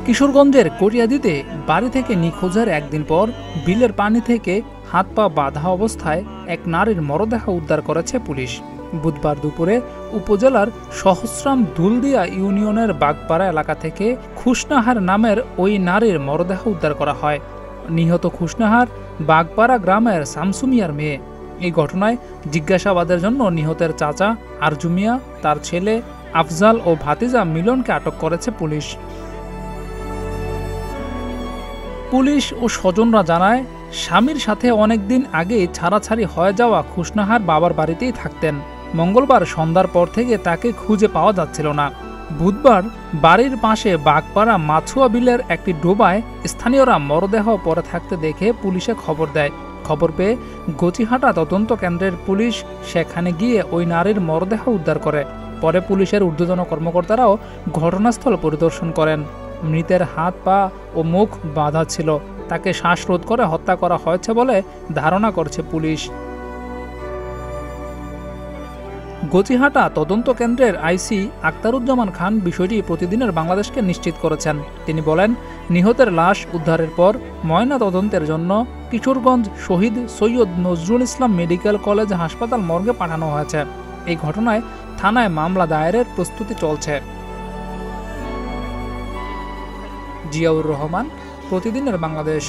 কিশোরগঞ্জের কটিয়াদীতে বাড়ি থেকে নিখোঁজের একদিন পর বিলের পানি থেকে হাত পা বাঁধা অবস্থায় এক নারীর মরদেহ উদ্ধার করেছে পুলিশ। বুধবার দুপুরে উপজেলার সহস্রাম দুলদিয়া ইউনিয়নের বাগপাড়া এলাকা থেকে খুশনাহার নামের ওই নারীর মরদেহ উদ্ধার করা হয়। নিহত খুশনাহার বাগপাড়া গ্রামের শামসু মিয়ার মেয়ে। এই ঘটনায় জিজ্ঞাসাবাদের জন্য নিহতের চাচা আরজু মিয়া, তার ছেলে আফজাল ও ভাতিজা মিলনকে আটক করেছে পুলিশ। পুলিশ ও স্বজনরা জানায়, স্বামীর সাথে অনেকদিন আগেই ছাড়াছাড়ি হয়ে যাওয়া খুশনাহার বাবার বাড়িতেই থাকতেন। মঙ্গলবার সন্ধ্যার পর থেকে তাকে খুঁজে পাওয়া যাচ্ছিল না। বুধবার বাড়ির পাশে বাগপাড়া মাছুয়া বিলের একটি ডোবায় স্থানীয়রা মরদেহ পড়ে থাকতে দেখে পুলিশে খবর দেয়। খবর পেয়ে গচিহাটা তদন্ত কেন্দ্রের পুলিশ সেখানে গিয়ে ওই নারীর মরদেহ উদ্ধার করে। পরে পুলিশের ঊর্ধ্বতন কর্মকর্তারাও ঘটনাস্থল পরিদর্শন করেন। মৃতের হাত পা ও মুখ বাঁধা ছিল। তাকে শ্বাসরোধ করে হত্যা করা হয়েছে বলে ধারণা করছে পুলিশ। গচিহাটা তদন্ত কেন্দ্রের আইসি আক্তারুজ্জামান খান বিষয়টি প্রতিদিনের বাংলাদেশকে নিশ্চিত করেছেন। তিনি বলেন, নিহতের লাশ উদ্ধারের পর ময়না তদন্তের জন্য কিশোরগঞ্জ শহীদ সৈয়দ নজরুল ইসলাম মেডিকেল কলেজ হাসপাতাল মর্গে পাঠানো হয়েছে। এই ঘটনায় থানায় মামলা দায়েরের প্রস্তুতি চলছে। জিয়াউর রহমান, প্রতিদিনের বাংলাদেশ।